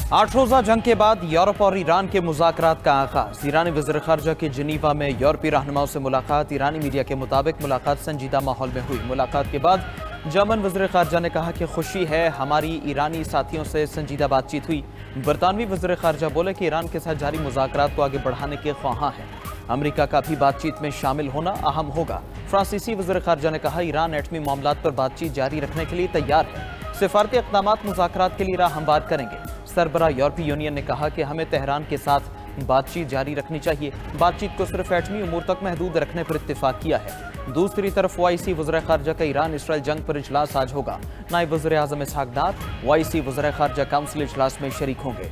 8 रोज़ा जंग के बाद यूरोप और ईरान के मुज़ाकरात का आगाज। ईरानी वज़ीर ख़ारजा की जिनीवा में यूरोपीय रहनुमाओं से मुलाकात। ईरानी मीडिया के मुताबिक मुलाकात संजीदा माहौल में हुई। मुलाकात के बाद जर्मन वज़ीर ख़ारजा ने कहा कि खुशी है हमारी ईरानी साथियों से संजीदा बातचीत हुई। बरतानवी वज़ीर ख़ारजा बोले कि ईरान के साथ जारी मुज़ाकरात को आगे बढ़ाने के ख्वाहां हैं। अमरीका का भी बातचीत में शामिल होना अहम होगा। फ्रांसीसी वज़ीर ख़ारजा ने कहा ईरान एटमी मामलात पर बातचीत जारी रखने के लिए तैयार है। सिफारती इक़दामात मुज़ाकरात के लिए राह हमवार करेंगे। सरबराह यूरोपीय यूनियन ने कहा कि हमें तेहरान के साथ बातचीत जारी रखनी चाहिए। बातचीत को सिर्फ एटमी उमूर तक महदूद रखने पर इत्तेफाक किया है। दूसरी तरफ ओआईसी वज़ीर ख़ारजा का ईरान इसराइल जंग पर इजलास आज होगा। नायब वज़ीर आज़म इसहाक़ डार ओआईसी वज़ीर ख़ारजा काउंसिल इजलास में शरीक होंगे।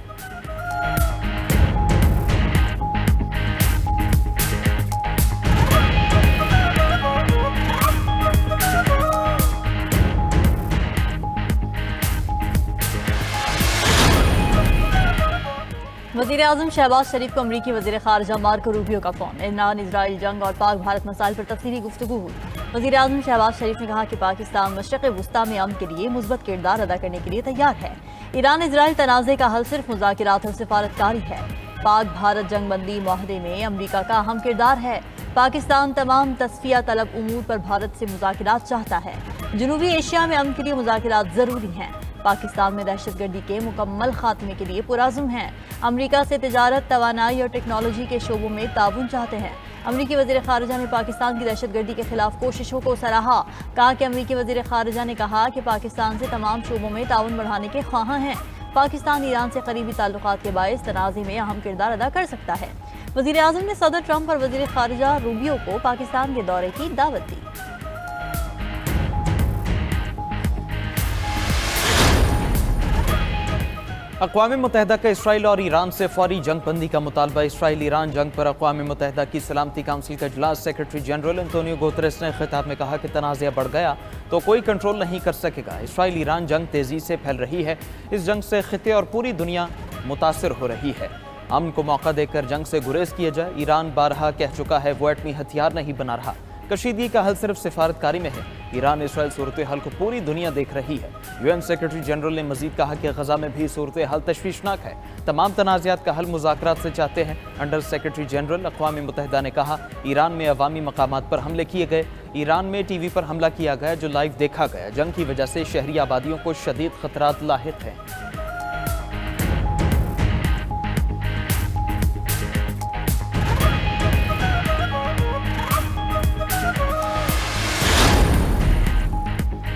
वज़ीर आज़म शहबाज शरीफ को अमरीकी वज़ीर ख़ारजा मार्को रूबियो का फ़ोन। ईरान इसराइल जंग और पाक भारत मसाइल पर तफसीली गुफ्तगू हुई। वज़ीर आज़म शहबाज शरीफ ने कहा कि पाकिस्तान मशरिक़ वुस्ता में अमन के लिए मुस्बत किरदार अदा करने के लिए तैयार है। ईरान इसराइल तनाज़े का हल सिर्फ मुज़ाकरात और सिफारतकारी है। पाक भारत जंग बंदी माहदे में अमरीका का अहम किरदार है। पाकिस्तान तमाम तस्फिया तलब उमूर पर भारत से मुज़ाकरात चाहता है। जनूबी एशिया में अमन के लिए मुज़ाकरात ज़रूरी हैं। पाकिस्तान में दहशतगर्दी के मुकम्मल खात्मे के लिए पुरअज़्म हैं। अमरीका से तिजारत, तवानाई और टेक्नोलॉजी के शोबों में ताउन चाहते हैं। अमरीकी वज़ीर ख़ारजा ने पाकिस्तान की दहशतगर्दी के खिलाफ कोशिशों को सराहा। कहा कि अमरीकी वज़ीर ख़ारजा ने कहा कि पाकिस्तान से तमाम शोबों में ताउन बढ़ाने के ख्वाहां हैं। पाकिस्तान ईरान से करीबी ताल्लुकात के बायस तनाज़े में अहम किरदार अदा कर सकता है। वज़ीर आज़म ने सदर ट्रंप और वज़ीर ख़ारजा रूबियो को पाकिस्तान के दौरे की दावत दी। अक़वाम मुत्तहिदा का इसराइल और ईरान से फौरी जंग बंदी का मुतालबा। इसराइल ईरान जंग पर अक़वाम मुत्तहिदा की सलामती काउंसिल का इजलास। सेक्रेटरी जनरल एंटोनियो गुतेरेस ने खिताब में कहा कि तनाज़ा बढ़ गया तो कोई कंट्रोल नहीं कर सकेगा। इसराइल ईरान जंग तेज़ी से फैल रही है। इस जंग से खिते और पूरी दुनिया मुतासिर हो रही है। अमन को मौका देकर जंग से गुरेज किया जाए। ईरान बारहा कह चुका है वो एटमी हथियार नहीं बना रहा। कशीदगी का हल सिर्फ सिफारतकारी में है। ईरान इसराइल सूरत हाल को पूरी दुनिया देख रही है। यूएन सेक्रेटरी जनरल ने मजीद कहा कि गजा में भी सूरत हाल तशवीशनाक है। तमाम तनाज़ात का हल मुज़ाकरात से चाहते हैं। अंडर सेक्रेटरी जनरल अक़वाम मुत्तहिदा ने कहा ईरान में अवामी मकामात पर हमले किए गए। ईरान में टीवी पर हमला किया गया जो लाइव देखा गया। जंग की वजह से शहरी आबादियों को शदीद खतरात लाहिक हैं।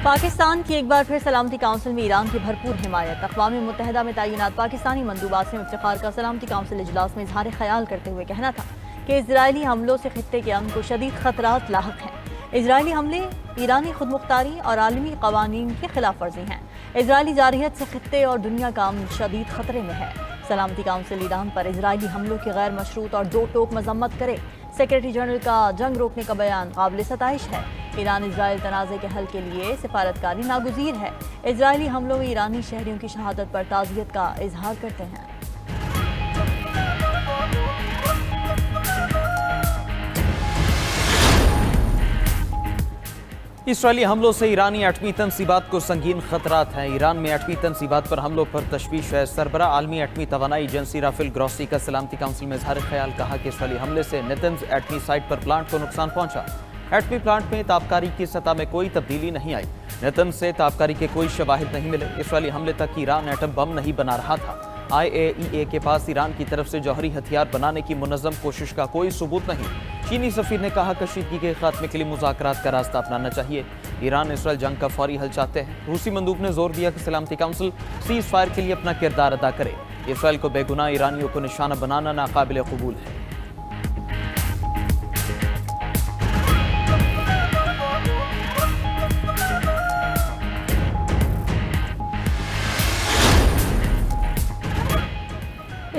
पाकिस्तान की एक बार फिर सलामती काउंसिल में ईरान की भरपूर हिमायत। अक़वाम मुत्तहिदा में तैनात पाकिस्तानी मंदूबात ने इफ्तिखार का सलामती काउंसिल इजलास में इजहार ख्याल करते हुए कहना था कि इजरायली हमलों से खित्ते के अमन को शदीद खतरात लाहक हैं। इजरायली हमले ईरानी खुदमुख्तारी और आलमी कवानीन की खिलाफ वर्जी हैं। इजरायली जारहियत से खित्ते और दुनिया का अमन शदीद खतरे में है। सलामती काउंसिल ईरान पर इजरायली हमलों की गैर मशरूत और दो टोक मजम्मत करे। सेक्रेटरी जनरल का जंग रोकने का बयान काबिल सताइश है। ईरान इजराइल तनाज़े के हल के लिए सिफारतकारी नागुज़ीर है। इजरायली हमलों में ईरानी शहरियों की शहादत पर ताज़ियत का इजहार करते हैं। इसराइली हमलों से ईरानी एटमी तनसीबात को संगीन खतरात हैं। ईरान में एटमी तनसीबात पर हमलों पर तशवीश है। सरबराह आलमी एटमी तवानाई एजेंसी राफेल ग्रॉसी का सलामती काउंसिल में इजहार ख्याल। कहा कि इसराइली हमले से नेतन्ज एटमी साइट पर प्लांट को नुकसान पहुंचा। एटमी प्लांट में ताबकारी की सतह में कोई तब्दीली नहीं आई। नेतन्ज से ताबकारी के कोई शवाहिद नहीं मिले। इसराइली हमले तक ईरान एटम बम नहीं बना रहा था। IAEA के पास ईरान की तरफ से जौहरी हथियार बनाने की मुनज़्ज़म कोशिश का कोई सबूत नहीं। चीनी सफ़ीर ने कहा कशीदगी के खात्मे के लिए मुज़ाकरात का रास्ता अपनाना चाहिए। ईरान इसराइल जंग का फौरी हल चाहते हैं। रूसी मंदूब ने जोर दिया कि सलामती काउंसिल सीज़ फायर के लिए अपना किरदार अदा करे। इसराइल को बेगुनाह ईरानियों को निशाना बनाना नाकाबिल कबूल है।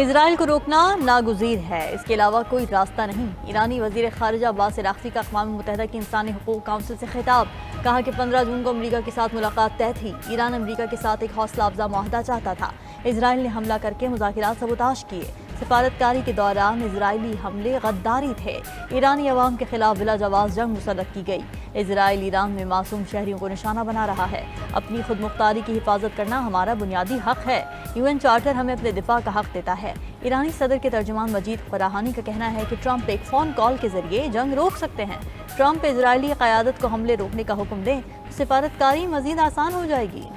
इजराइल को रोकना नागुज़ीर है। इसके अलावा कोई रास्ता नहीं। ईरानी वज़ीर ख़ारजा अब्बास अराग़ची का अक़वाम मुत्तहिदा की इंसानी हुकूक़ काउंसिल से खिताब। कहा कि 15 जून को अमरीका के साथ मुलाकात तय थी। ईरान अमरीका के साथ एक हौसला अफजा मुआहदा चाहता था। इजराइल ने हमला करके मुज़ाकरात सबूताश किए। सफारतकारी के दौरान इजरायली हमले गद्दारी थे। ईरानी अवाम के खिलाफ बिला जवाब जंग मुसल्लत की गई। इजराइल ईरान में मासूम शहरियों को निशाना बना रहा है। अपनी खुद मुख्तारी की हिफाजत करना हमारा बुनियादी हक है। UN चार्टर हमें अपने दिफा का हक देता है। ईरानी सदर के तर्जुमान मजीद फराहानी का कहना है कि ट्रंप एक फ़ोन कॉल के जरिए जंग रोक सकते हैं। ट्रंप इजरायली क़यादत को हमले रोकने का हुक्म दें तो सफारतकारी मजीद आसान हो जाएगी।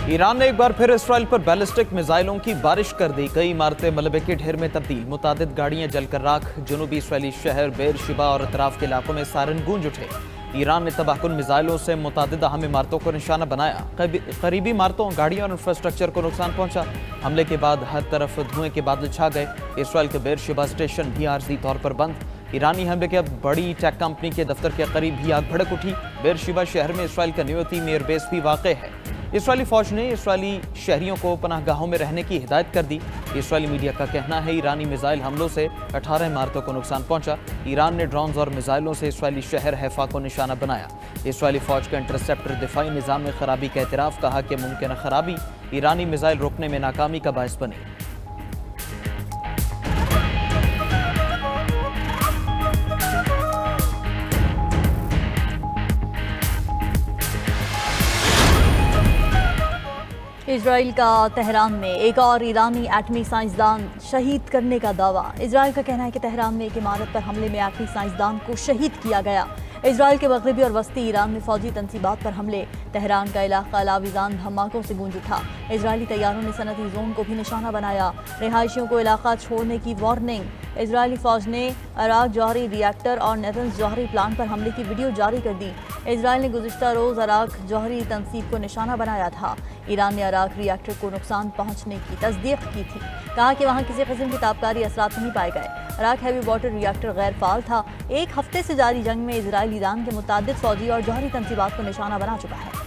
ईरान ने एक बार फिर इसराइल पर बैलिस्टिक मिसाइलों की बारिश कर दी। कई इमारतें मलबे के ढेर में तब्दील, मुतादिद गाड़ियां जलकर राख। जनूबी इसराइली शहर बेरशिबा और अतराफ के इलाकों में सायरन गूंज उठे। ईरान ने तबाहकुन मिसाइलों से मुतादिद अहम इमारतों को निशाना बनाया। करीबी इमारतों, गाड़ियों और इंफ्रास्ट्रक्चर को नुकसान पहुंचा। हमले के बाद हर तरफ धुएं के बादल छा गए। इसराइल के बेरशिबा स्टेशन भी आर्जी तौर पर बंद। ईरानी हमले के बड़ी टेक कंपनी के दफ्तर के करीब भी आग भड़क उठी। बेरशिबा शहर में इसराइल का न्यूयॉर्क एयरबेस भी वाक़ है। इसराइली फौज ने इसराइली शहरियों को पनाहगाहों में रहने की हिदायत कर दी। इसराइली मीडिया का कहना है ईरानी मिसाइल हमलों से 18 इमारतों को नुकसान पहुंचा। ईरान ने ड्रोन्स और मिसाइलों से इसराइली शहर हैफा को निशाना बनाया। इसराइली फौज का इंटरसेप्टर दिफाई निज़ाम में खराबी का एतराफ़, कहा कि मुमकिन खराबी ईरानी मिसाइल रोकने में नाकामी का बायस बनी। इजराइल का तेहरान में एक और ईरानी एटमी साइंसदान शहीद करने का दावा। इजराइल का कहना है कि तेहरान में एक इमारत पर हमले में एटमी साइंसदान को शहीद किया गया। इजराइल के मगरबी और वस्ती ईरान में फौजी तनसीबात पर हमले। तेहरान का इलाका लाविजान धमाकों से गूंज उठा। इजरायली तैयारों ने सनती जोन को भी निशाना बनाया। रिहायशियों को इलाका छोड़ने की वार्निंग। इजरायली फौज ने अराक जौहरी रिएक्टर और नेतन्स जौहरी प्लांट पर हमले की वीडियो जारी कर दी। इजराइल ने गुज़िश्ता रोज़ अराक जौहरी तनसीब को निशाना बनाया था। ईरान ने अराक रिएक्टर को नुकसान पहुंचने की तस्दीक की थी, कहा कि वहां किसी किस्म की ताबकारी असरात नहीं पाए गए। अराक हैवी वाटर रिएक्टर गैर फाल था। एक हफ्ते से जारी जंग में इजराइल ईरान के मुतादिद फौजी और जौहरी तनसीबात को निशाना बना चुका है।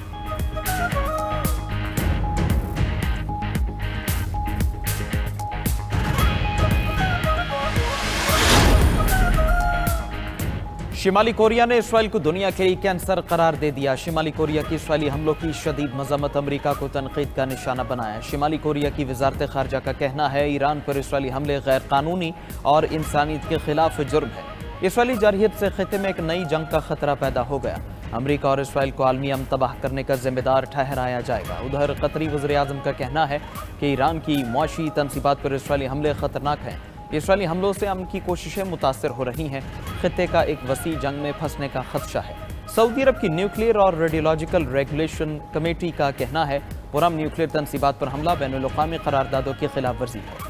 शिमाली कोरिया ने इसराइल को दुनिया के लिए कैंसर करार दे दिया। शिमाली कोरिया की इसराइली हमलों की शदीद मजम्मत, अमरीका को तनकीद का निशाना बनाया। शिमाली कोरिया की वजारत खारजा का कहना है ईरान पर इसराइली हमले गैर कानूनी और इंसानियत के खिलाफ जुर्म है। इसराइली जारहियत से खिते में एक नई जंग का खतरा पैदा हो गया। अमरीका और इसराइल को आलमी अमन तबाह करने का जिम्मेदार ठहराया जाएगा। उधर कतरी वज़ीर-ए-आज़म का कहना है कि ईरान की मुआशी तनसीबात पर इसराइली हमले खतरनाक हैं। इसराइली हमलों से अमन की कोशिशें मुतासर हो रही हैं। खिते का एक वसी जंग में फंसने का खदशा है। सऊदी अरब की न्यूक्लियर और रेडियोलॉजिकल रेगुलेशन कमेटी का कहना है पुरम न्यूक्लियर तनसीबात पर हमला बैनुल-अक़वामी करारदादों की खिलाफ वर्जी है।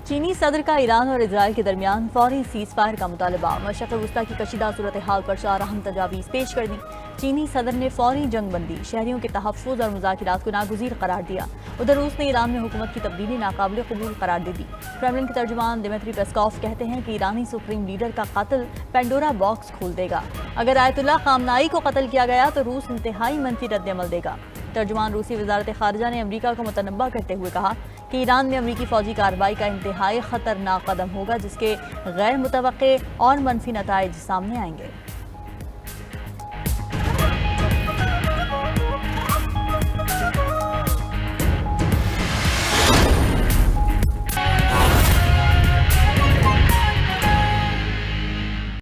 चीनी सदर का ईरान और इजराइल के दरमियान फौरी सीज़ फायर का मुतालबा। मशरक़ वस्ता की कशीदा सूरत हाल पर 4 अहम तजावीज़ पेश कर दी। चीनी सदर ने फौरी जंग बंदी, शहरियों के तहफ़्फ़ुज़ और मुज़ाकरात को नागुज़ीर करार दिया। उधर रूस ने ईरान में हुकूमत की तब्दीली नाकाबिल कबूल करार दे दी। क्रेमलिन के तर्जुमान दिमित्री पेस्कोव कहते हैं कि ईरानी सुप्रीम लीडर का कत्ल पेंडोरा बॉक्स खोल देगा। अगर आयतुल्लाह ख़ामनाई को कत्ल किया गया तो रूस इंतहाई मनफी रद्द-ए-अमल देगा। तर्जुमान रूसी वज़ारत ख़ारजा ने अमरीका को मुतनब्बा करते हुए कहा कि ईरान में अमरीकी फ़ौजी कार्रवाई का इंतहाई ख़तरनाक कदम होगा, जिसके गैर मुतवक्के और मनफी नताइज सामने आएंगे।